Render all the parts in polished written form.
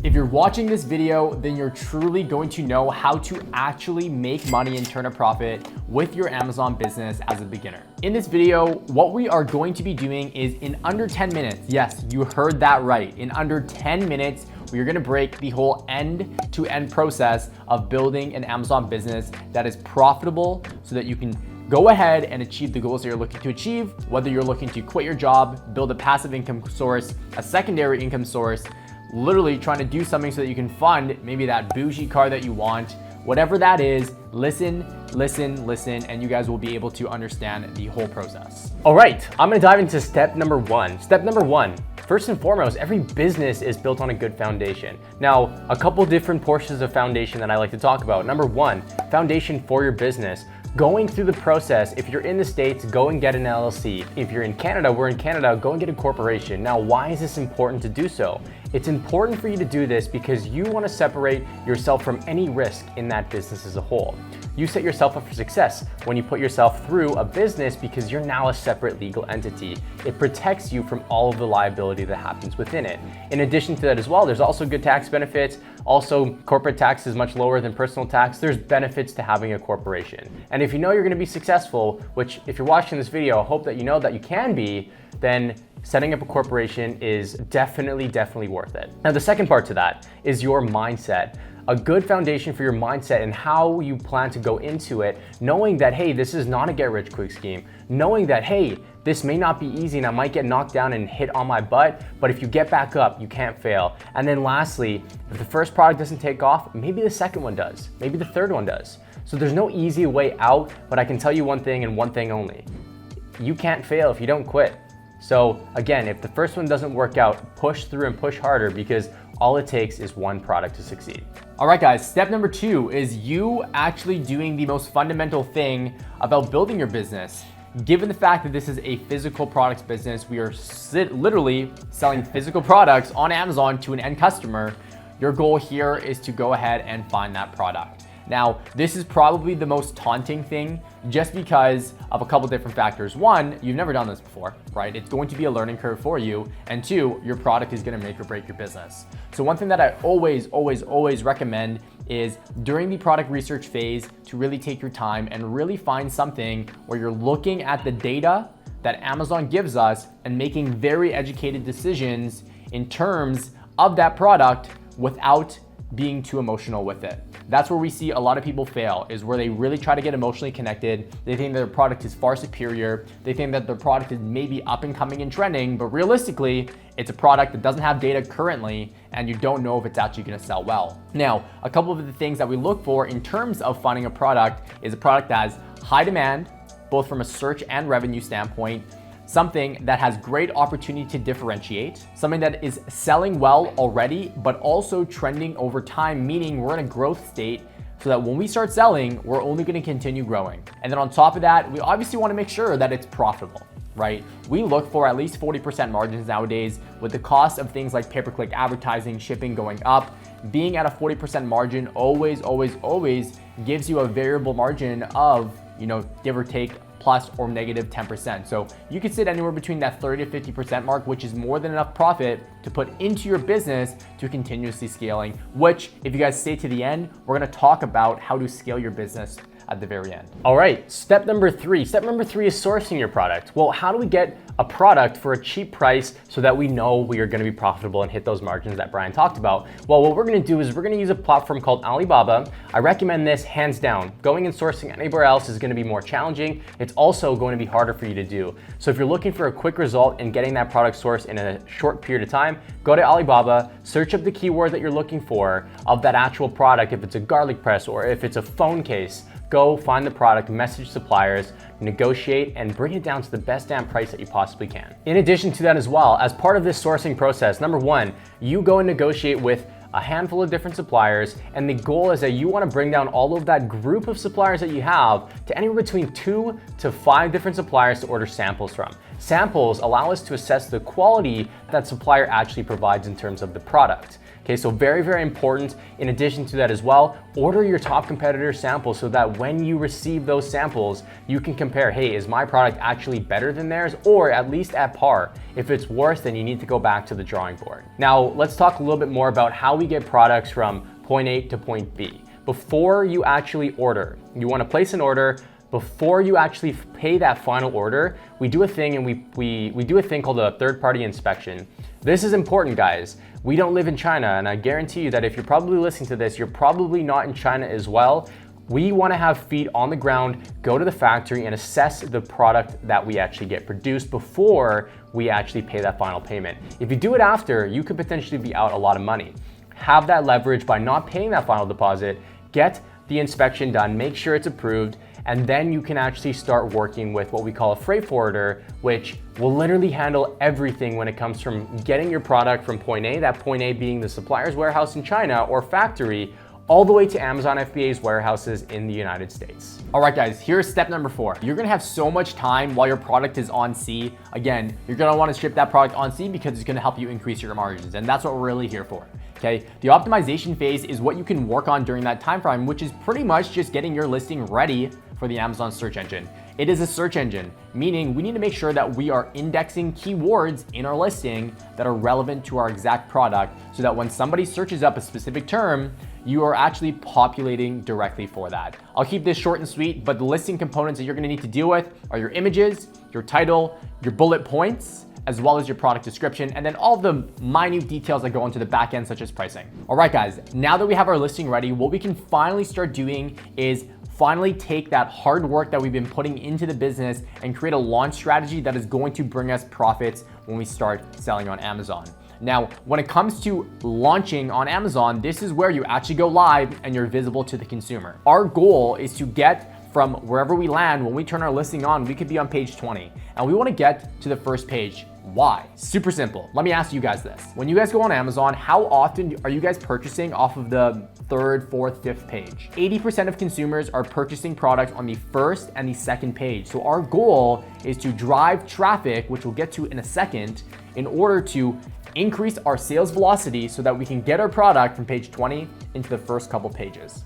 If you're watching this video, then you're truly going to know how to actually make money and turn a profit with your Amazon business as a beginner. In this video, what we are going to be doing is in under 10 minutes, yes, you heard that right. In under 10 minutes, we are gonna break the whole end-to-end process of building an Amazon business that is profitable so that you can go ahead and achieve the goals that you're looking to achieve, whether you're looking to quit your job, build a passive income source, a secondary income source, literally trying to do something so that you can fund maybe that bougie car that you want. Whatever that is, listen, and you guys will be able to understand the whole process. All right, I'm gonna dive into step number one. Step number one, first and foremost, every business is built on a good foundation. Now, a couple different portions of foundation that I like to talk about. Number one, foundation for your business. Going through the process, if you're in the States, go and get an LLC. If you're in Canada, we're in Canada, go and get a corporation. Now, why is this important to do so? It's important for you to do this because you want to separate yourself from any risk in that business as a whole. You set yourself up for success when you put yourself through a business because you're now a separate legal entity. It protects you from all of the liability that happens within it. In addition to that as well, there's also good tax benefits. Also, corporate tax is much lower than personal tax. There's benefits to having a corporation. And if you know you're gonna be successful, which if you're watching this video, I hope that you know that you can be, then setting up a corporation is definitely worth it. Now, the second part to that is your mindset. A good foundation for your mindset and how you plan to go into it, knowing that, hey, this is not a get-rich-quick scheme. Knowing that, hey, this may not be easy and I might get knocked down and hit on my butt, but if you get back up, you can't fail. And then lastly, if the first product doesn't take off, maybe the second one does, maybe the third one does. So there's no easy way out, but I can tell you one thing and one thing only. You can't fail if you don't quit. So again, if the first one doesn't work out, push through and push harder because all it takes is one product to succeed. All right, guys, step number two is you actually doing the most fundamental thing about building your business. Given the fact that this is a physical products business, we are literally selling physical products on Amazon to an end customer. Your goal here is to go ahead and find that product. Now, this is probably the most taunting thing just because of a couple different factors. One, you've never done this before, right? It's going to be a learning curve for you. And two, your product is gonna make or break your business. So one thing that I always recommend is during the product research phase to really take your time and really find something where you're looking at the data that Amazon gives us and making very educated decisions in terms of that product without being too emotional with it. That's where we see a lot of people fail, is where they really try to get emotionally connected. They think their product is far superior. They think that their product is maybe up and coming and trending, but realistically, it's a product that doesn't have data currently, and you don't know if it's actually gonna sell well. Now, a couple of the things that we look for in terms of finding a product is a product that has high demand, both from a search and revenue standpoint, something that has great opportunity to differentiate, something that is selling well already, but also trending over time, meaning we're in a growth state so that when we start selling, we're only gonna continue growing. And then on top of that, we obviously wanna make sure that it's profitable, right? We look for at least 40% margins nowadays with the cost of things like pay-per-click advertising, shipping going up. Being at a 40% margin always gives you a variable margin of, give or take, plus or negative 10%. So you could sit anywhere between that 30 to 50% mark, which is more than enough profit to put into your business to continuously scaling, which if you guys stay to the end, we're gonna talk about how to scale your business at the very end. All right, step number three. Step number three is sourcing your product. Well, how do we get a product for a cheap price so that we know we are gonna be profitable and hit those margins that Brian talked about? Well, what we're gonna do is we're gonna use a platform called Alibaba. I recommend this hands down. Going and sourcing anywhere else is gonna be more challenging. It's also going to be harder for you to do. So if you're looking for a quick result in getting that product sourced in a short period of time, go to Alibaba, search up the keyword that you're looking for of that actual product. If it's a garlic press or if it's a phone case, go find the product, message suppliers, negotiate, and bring it down to the best damn price that you possibly can. In addition to that as well, as part of this sourcing process, number one, you go and negotiate with a handful of different suppliers, and the goal is that you want to bring down all of that group of suppliers that you have to anywhere between 2 to 5 different suppliers to order samples from. Samples allow us to assess the quality that supplier actually provides in terms of the product. Okay, so very, very important. In addition to that as well, order your top competitor samples so that when you receive those samples, you can compare, hey, is my product actually better than theirs, or at least at par? If it's worse, then you need to go back to the drawing board. Now, let's talk a little bit more about how we get products from point A to point B. Before you actually order, you wanna place an order. Before you actually pay that final order, we do a thing, and we do a thing called a third-party inspection. This is important, guys. We don't live in China, and I guarantee you that if you're probably listening to this, you're probably not in China as well. We want to have feet on the ground, go to the factory and assess the product that we actually get produced before we actually pay that final payment. If you do it after, you could potentially be out a lot of money. Have that leverage by not paying that final deposit, get the inspection done, make sure it's approved, and then you can actually start working with what we call a freight forwarder, which will literally handle everything when it comes from getting your product from point A, that point A being the supplier's warehouse in China or factory, all the way to Amazon FBA's warehouses in the United States. All right, guys, here's step number 4. You're gonna have so much time while your product is on sea. Again, you're gonna wanna ship that product on sea because it's gonna help you increase your margins, and that's what we're really here for, okay? The optimization phase is what you can work on during that time frame, which is pretty much just getting your listing ready for the Amazon search engine. It is a search engine, meaning we need to make sure that we are indexing keywords in our listing that are relevant to our exact product so that when somebody searches up a specific term, you are actually populating directly for that. I'll keep this short and sweet, but the listing components that you're gonna need to deal with are your images, your title, your bullet points, as well as your product description, and then all the minute details that go into the back end, such as pricing. All right, guys, now that we have our listing ready, what we can finally start doing is finally take that hard work that we've been putting into the business and create a launch strategy that is going to bring us profits when we start selling on Amazon. Now, when it comes to launching on Amazon, this is where you actually go live and you're visible to the consumer. Our goal is to get from wherever we land. When we turn our listing on, we could be on page 20, and we want to get to the first page. Why? Super simple. Let me ask you guys this. When you guys go on Amazon, how often are you guys purchasing off of the 3rd, 4th, 5th page? 80% of consumers are purchasing products on the 1st and the 2nd page. So our goal is to drive traffic, which we'll get to in a second, in order to increase our sales velocity so that we can get our product from page 20 into the first couple pages.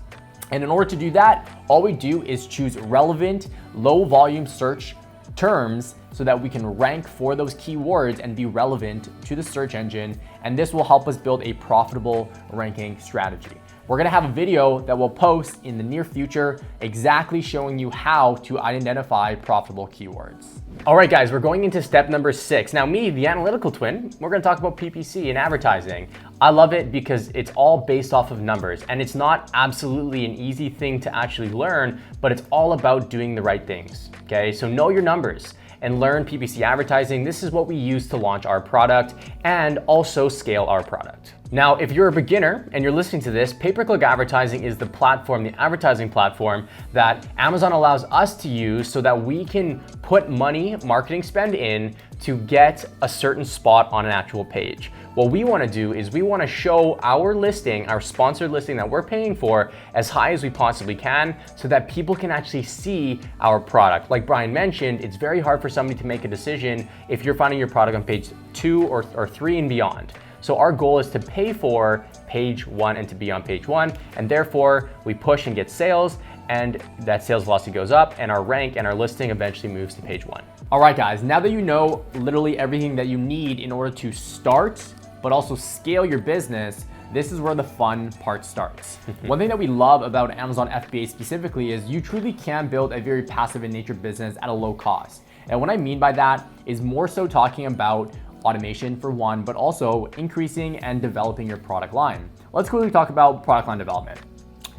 And in order to do that, all we do is choose relevant, low volume search terms so that we can rank for those keywords and be relevant to the search engine. And this will help us build a profitable ranking strategy. We're gonna have a video that we'll post in the near future exactly showing you how to identify profitable keywords. All right, guys, we're going into step number 6. Now me, the analytical twin, we're gonna talk about PPC and advertising. I love it because it's all based off of numbers, and it's not absolutely an easy thing to actually learn, but it's all about doing the right things, okay? So know your numbers and learn PPC advertising. This is what we use to launch our product and also scale our product. Now, if you're a beginner and you're listening to this, pay-per-click advertising is the platform, the advertising platform that Amazon allows us to use so that we can put money, marketing spend in to get a certain spot on an actual page. What we wanna do is we wanna show our listing, our sponsored listing that we're paying for as high as we possibly can so that people can actually see our product. Like Brian mentioned, it's very hard for somebody to make a decision if you're finding your product on page 2 or 3 and beyond. So our goal is to pay for page 1 and to be on page 1, and therefore we push and get sales, and that sales velocity goes up, and our rank and our listing eventually moves to page 1. All right, guys, now that you know literally everything that you need in order to start, but also scale your business, this is where the fun part starts. One thing that we love about Amazon FBA specifically is you truly can build a very passive in nature business at a low cost. And what I mean by that is more so talking about automation for one, but also increasing and developing your product line. Let's quickly talk about product line development.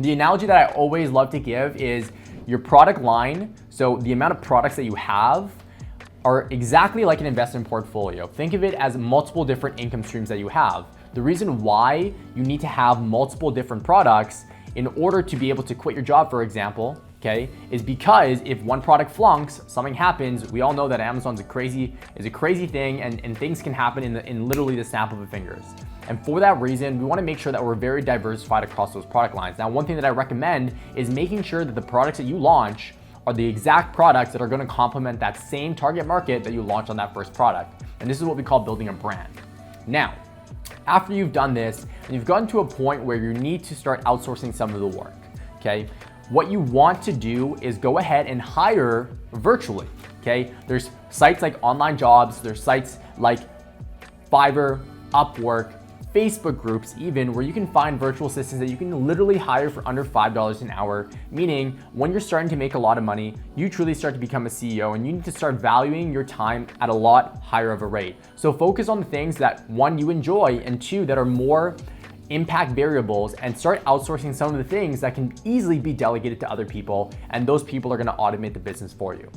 The analogy that I always love to give is your product line, so the amount of products that you have, are exactly like an investment portfolio. Think of it as multiple different income streams that you have. The reason why you need to have multiple different products in order to be able to quit your job, for example, okay, is because if one product flunks, something happens. We all know that Amazon's a crazy thing, and things can happen in literally the snap of a fingers. And for that reason, we wanna make sure that we're very diversified across those product lines. Now, one thing that I recommend is making sure that the products that you launch are the exact products that are gonna complement that same target market that you launched on that first product. And this is what we call building a brand. Now, After you've done this and you've gotten to a point where you need to start outsourcing some of the work, okay? What you want to do is go ahead and hire virtually, okay? There's sites like Online Jobs, there's sites like Fiverr, Upwork, Facebook groups even, where you can find virtual assistants that you can literally hire for under $5 an hour, meaning when you're starting to make a lot of money, you truly start to become a CEO and you need to start valuing your time at a lot higher of a rate. So focus on the things that, one, you enjoy, and two, that are more impact variables, and start outsourcing some of the things that can easily be delegated to other people, and those people are gonna automate the business for you.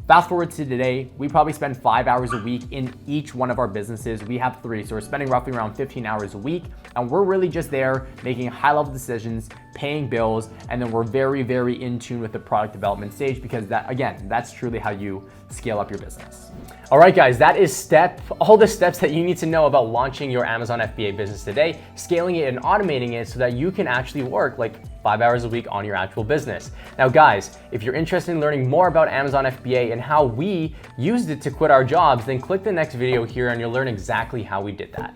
Fast forward to today, we probably spend 5 hours a week in each one of our businesses. We have 3, so we're spending roughly around 15 hours a week, and we're really just there making high-level decisions, paying bills, and then we're very, very in tune with the product development stage, because that, again, that's truly how you scale up your business. All right, guys, that is all the steps that you need to know about launching your Amazon FBA business today, scaling it and automating it so that you can actually work like 5 hours a week on your actual business. Now, guys, if you're interested in learning more about Amazon FBA and how we used it to quit our jobs, then click the next video here and you'll learn exactly how we did that.